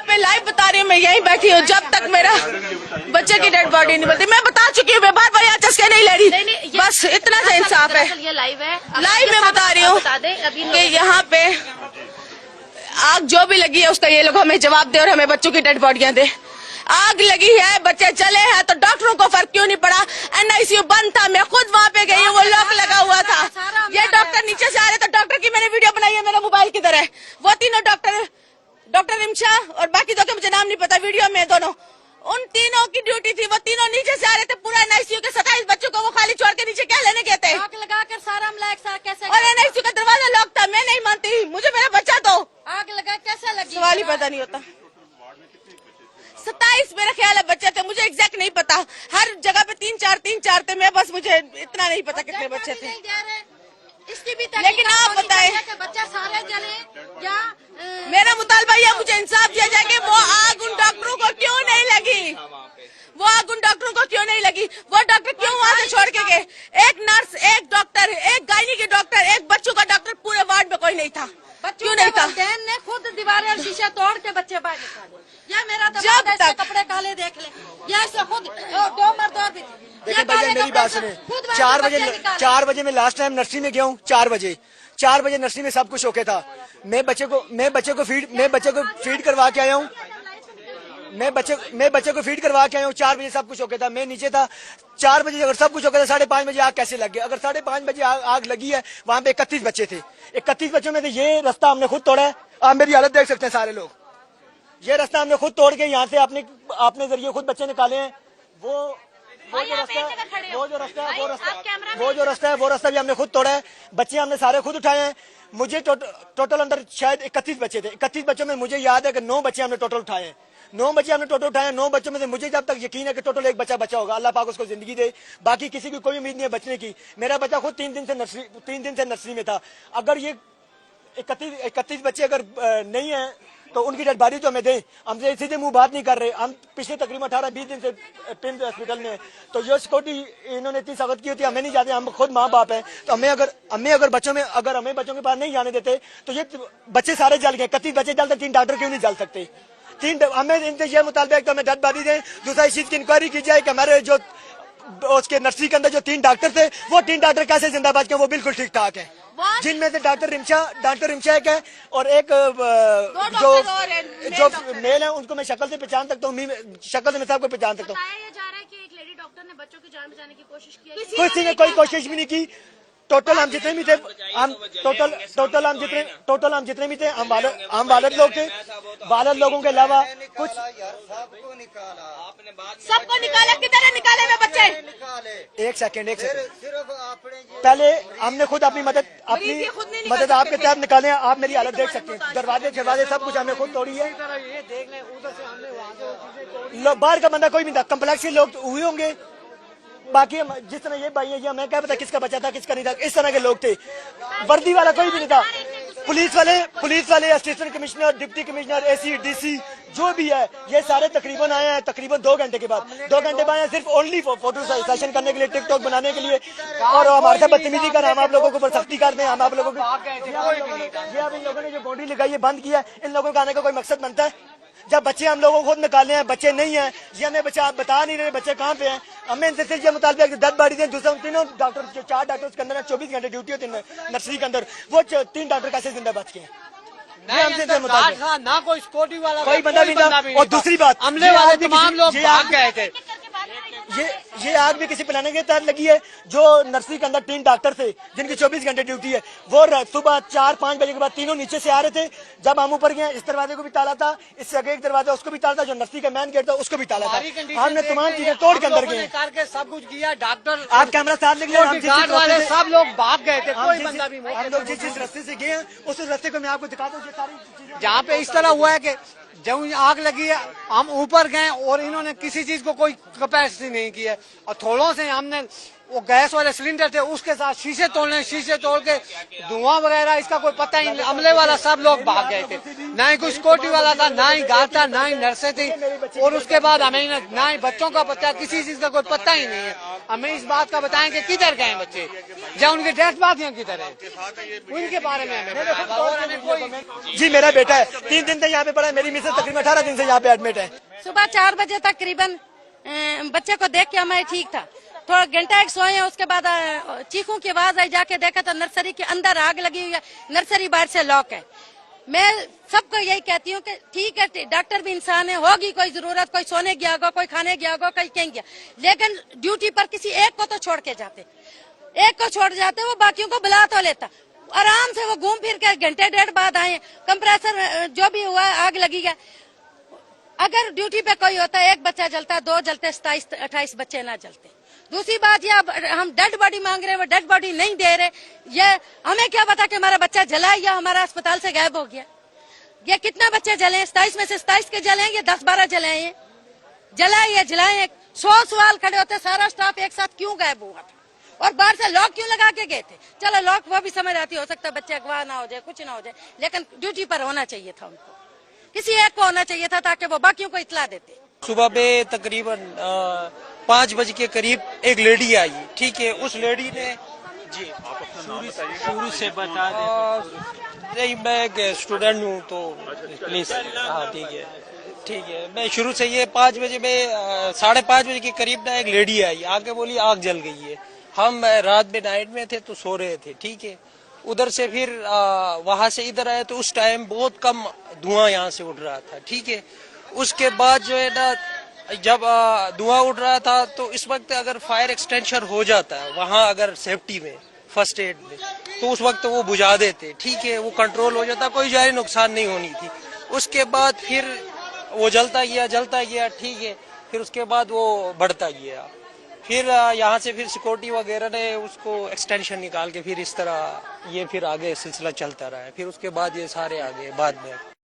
पे लाइव बता रही हूँ, मैं यहीं बैठी हूँ जब तक मेरा बच्चे की डेड बॉडी नहीं मिलती। मैं बता चुकी हूँ, मैं बार बार यहाँ चस्के नहीं ले रही, बस इतना सा इंसाफ है। ये लाइव है, लाइव में बता रही हूँ कि यहाँ पे आग जो भी लगी है उसका ये लोग हमें जवाब दे और हमें बच्चों की डेड बॉडियां दे। आग लगी है, बच्चे चले हैं, तो डॉक्टरों को फर्क क्यों नहीं पड़ा? NICU बंद था, मैं खुद वहाँ पे गई हूँ, वो लॉक लगा हुआ था। ये डॉक्टर नीचे से आ रहे, तो डॉक्टर की मैंने वीडियो बनाई है, मेरा मोबाइल किधर है? वो तीनों डॉक्टर रिमशा और बाकी दो के मुझे नाम नहीं पता, वीडियो में दोनों, उन तीनों की ड्यूटी थी। वो तीनों नीचे से आ रहे थे, पूरा NICU के 27 बच्चों को वो खाली छोड़ के नीचे क्या लेने गए थे? आग लगाकर सारा कैसे? और NICU का दरवाजा लॉक था। मैं नहीं मानती, मुझे मेरा बच्चा दो। आग लगा कैसे लगी? सवाल ही पैदा नहीं होता। 27 मेरा ख्याल है बच्चे थे, मुझे एग्जैक्ट नहीं पता। हर जगह पे 3-4 थे, मैं बस मुझे इतना नहीं पता कितने बच्चे थे। इसकी भी लेकिन आप बताएं, बच्चा सारे जले या मेरा मुतालबा यह, मुझे इंसाफ दिया जाए कि वो आग उन डॉक्टरों को क्यों नहीं लगी? वो आग उन डॉक्टरों को क्यों नहीं लगी? वो डॉक्टर क्यों वहाँ से छोड़ के गए? एक नर्स, एक डॉक्टर, एक गायनी के डॉक्टर, एक बच्चों का डॉक्टर, पूरे वार्ड में कोई नहीं था। क्यों नहीं था? बहन ने खुद दीवारें और शीशे तोड़ के बच्चे बाहर निकाले। या मेरा जब तक कपड़े काले देख ले, या ऐसे खुद 2 मर्द और भी। देखिए भैया मेरी बात सुने, 4 बजे मैं लास्ट टाइम नर्सरी में गया हूँ। 4 बजे नर्सरी में सब कुछ ओके था। मैं बच्चे को फीड करवा के आया हूँ। मैं बच्चे को फीड करवा के आया हूँ। 4 बजे सब कुछ ओके था, मैं नीचे था। 4 बजे अगर सब कुछ ओके था, 5:30 बजे आग कैसे लग गई? अगर 5:30 बजे आग लगी है, वहाँ पे 31 बच्चे थे। 31 बच्चों में से ये रास्ता हमने खुद तोड़ा है। आप मेरी हालत देख सकते हैं सारे लोग। ये रास्ता हमने खुद तोड़ के यहाँ से अपने जरिए खुद बच्चे निकाले हैं। वो जो रास्ता भी हमने खुद तोड़ा है। बच्चे हमने सारे खुद उठाए हैं। मुझे टोटल अंदर शायद 31 बच्चे थे। 31 बच्चों में मुझे याद है कि 9 बच्चे हमने टोटल उठाए हैं। 9 बच्चे हमने टोटल उठाए हैं। 9 बच्चों में से मुझे जब तक यकीन है कि टोटल एक बच्चा बचा होगा। अल्लाह पाक उसको जिंदगी दे, बाकी किसी की कोई उम्मीद नहीं है बचने की। मेरा बच्चा खुद 3 दिन से नर्सरी में था। अगर ये 31 बच्चे अगर नहीं है तो उनकी डेड बॉडी तो हमें दें। हमसे सीधे मुंह बात नहीं कर रहे। हम पिछले तकरीबन 18-20 दिन से पिंड हॉस्पिटल में, तो ये सिक्योरिटी इन्होंने इतनी सख्त की होती है, हमें नहीं जाते। हम खुद माँ बाप हैं, तो हमें अगर बच्चों के पास नहीं जाने देते तो ये बच्चे सारे जल गए। 31 बच्चे जलते, 3 डॉक्टर क्यों नहीं जल सकते? हमें इनसे ये मुतालबा है कि हमें डेड बॉडी दें। दूसरा इस चीज की इंक्वायरी की जाए कि हमारे जो उसके नर्सरी के अंदर जो 3 डॉक्टर थे, वो 3 डॉक्टर कैसे जिंदा बच गए? वो बिल्कुल ठीक ठाक है। जिनमें से डॉक्टर रिमशा एक है और एक जो मेल है, उनको मैं शक्ल से पहचान सकता हूँ। शक्ल से मैं सबको पहचान सकता हूँ। बताया जा रहा है कि एक लेडी डॉक्टर ने बच्चों की जान बचाने की कोशिश की है। किसी ने कोई कोशिश भी नहीं की। टोटल हम जितने भी थे, हम जितने भी थे, हम वालद लोग थे। वालद लोगों के अलावा कुछ सबको निकाला। किधर है निकाले हुए बच्चे? एक सेकंड पहले हमने खुद अपनी मदद आपके तहत निकाले हैं। आप मेरी हालत देख सकते हैं। दरवाजे सब कुछ हमने खुद तोड़ी है। बाहर का बंदा कोई नहीं था। कम्प्लेक्स के लोग हुए होंगे, बाकी जिस तरह ये भाई है, ये हमें क्या पता किसका बच्चा था किसका नहीं था। इस तरह के लोग थे। वर्दी वाला कोई भी नहीं था। पुलिस वाले assistant commissioner, deputy commissioner, AC, DC जो भी है, ये सारे तकरीबन आए हैं। तकरीबन 2 घंटे के बाद 2 घंटे बाद आए, सिर्फ ओनली फोटो सेशन करने के लिए, टिकटॉक बनाने के लिए। और हमारे साथ बदतमीजी कर, हम आप लोगों को सख्ती करते हैं। हम आप लोगों को ये अब इन लोगों ने जो बॉडी लगाई है, बंद किया, इन लोगों का आने का कोई मकसद बनता है? जब बच्चे हम लोगों को खुद निकाले हैं, बच्चे नहीं है, ये हमें बच्चे आप बता नहीं रहे बच्चे कहाँ पे हैं। हमें इनसे सिर्फ ये मुतालबा है कि 10 बॉडी दें। दूसरा 4 डॉक्टर्स के अंदर 24 घंटे ड्यूटी होती है नर्सरी के अंदर। वो 3 डॉक्टर कैसे जिंदा बच गए? ना कोई सिक्योरिटी वाला, कोई बंदा भी था। और दूसरी बात, हमले वाले तमाम लोग भाग गए थे। ये आग भी किसी प्लानिंग के तहत लगी है। जो नर्सरी के अंदर 3 डॉक्टर थे जिनकी 24 घंटे ड्यूटी है, वो सुबह 4-5 बजे के बाद तीनों नीचे से आ रहे थे। जब हम ऊपर गए, इस दरवाजे को भी ताला था, इससे आगे एक दरवाजा उसको भी ताला था, जो नर्सरी का मेन गेट था उसको भी ताला था। हमने तमाम चीजें तोड़ के अंदर गए करके सब कुछ किया। डॉक्टर आप कैमरा साथ गार्ड वाले सब लोग भाग गए थे। कोई बंदा भी हम लोग जिस रास्ते से गए उस रास्ते को मैं आपको दिखाता हूँ। सारी चीजें जहाँ पे इस तरह हुआ है कि जब आग लगी है, हम ऊपर गए और इन्होंने किसी चीज को कोई कैपेसिटी नहीं की है। और थोड़ों से हमने वो गैस वाले सिलेंडर थे, उसके साथ शीशे तोड़ने, शीशे तोड़ के धुआं वगैरह, इसका कोई पता ही नहीं। अमले वाला सब लोग भाग गए थे, ना ही कोई सिक्योरिटी वाला था, ना ही गार्ड था, ना ही नर्सें थी। और उसके बाद हमें ना ही बच्चों का पता, किसी चीज का कोई पता ही नहीं है। हमें इस बात का बताएं कि किधर गए बच्चे, या उनके डेड बॉडियां किधर है, उनके बारे में हमें जी मेरा बेटा है, 3 दिन से यहाँ पे पड़ा है, मेरी मिसेज तकरीबन 18 दिन से यहाँ पे एडमिट है। सुबह 4 बजे तक करीबन बच्चे को देख के हमें ठीक था, थोड़ा घंटा एक सोए, उसके बाद चीखों की आवाज आई, जाके देखा तो नर्सरी के अंदर आग लगी हुई है, नर्सरी बाहर से लॉक है। मैं सबको यही कहती हूँ कि ठीक है, डॉक्टर भी इंसान है, होगी कोई जरूरत, कोई सोने गया होगा, कोई खाने गया होगा, कोई कहीं गया, लेकिन ड्यूटी पर किसी एक को तो छोड़ के जाते, एक को छोड़ जाते, वो बाकियों को बुला तो लेता। आराम से वो घूम फिर के घंटे डेढ़ बाद आए, कंप्रेसर जो भी हुआ आग लगी है। अगर ड्यूटी पे कोई होता, एक बच्चा जलता, 2 जलते, 27-28 बच्चे ना जलते। दूसरी बात ये, हम डेड बॉडी मांग रहे हैं, वो डेड बॉडी नहीं दे रहे। ये हमें क्या पता कि हमारा बच्चा जला या हमारा अस्पताल से गायब हो गया। ये कितने बच्चे जले, 27 में से 27 के जले, ये 10-12 जले हैं, जलाए या जलाए। 100 सवाल खड़े होते, सारा स्टाफ एक साथ क्यों गायब हुआ था, और बाहर से लॉक क्यों लगा के गए थे। चलो लॉक वो भी समझ आती, हो सकता है बच्चे अगवा ना हो जाए, कुछ ना हो जाए, लेकिन ड्यूटी पर होना चाहिए था, उनको किसी एक को होना चाहिए था, ताकि वो बाकियों को इतला देते। सुबह में तकरीबन 5 बजे के करीब एक लेडी आई, ठीक है। उस लेडी ने जी शुरू से बता दें। नहीं, मैं एक स्टूडेंट हूँ तो प्लीज, हाँ ठीक है। मैं शुरू से ये 5 बजे में 5:30 बजे के करीब ना एक लेडी आई, आके बोली आग जल गई है। हम रात में नाइट में थे तो सो रहे थे, ठीक है। उधर से फिर वहां से इधर आए तो उस टाइम बहुत कम धुआं यहाँ से उड़ रहा था, ठीक है। उसके बाद जो है ना, जब धुआं उड़ रहा था तो इस वक्त अगर फायर एक्सटेंशन हो जाता है वहाँ, अगर सेफ्टी में, फर्स्ट एड में, तो उस वक्त वो बुझा देते, ठीक है। वो कंट्रोल हो जाता, कोई जारी नुकसान नहीं होनी थी। उसके बाद फिर वो जलता गया, ठीक है। फिर उसके बाद वो बढ़ता गया। फिर यहाँ से फिर सिक्योरिटी वगैरह ने उसको एक्सटेंशन निकाल के फिर इस तरह ये फिर आगे सिलसिला चलता रहा है। फिर उसके बाद ये सारे आगे बाद में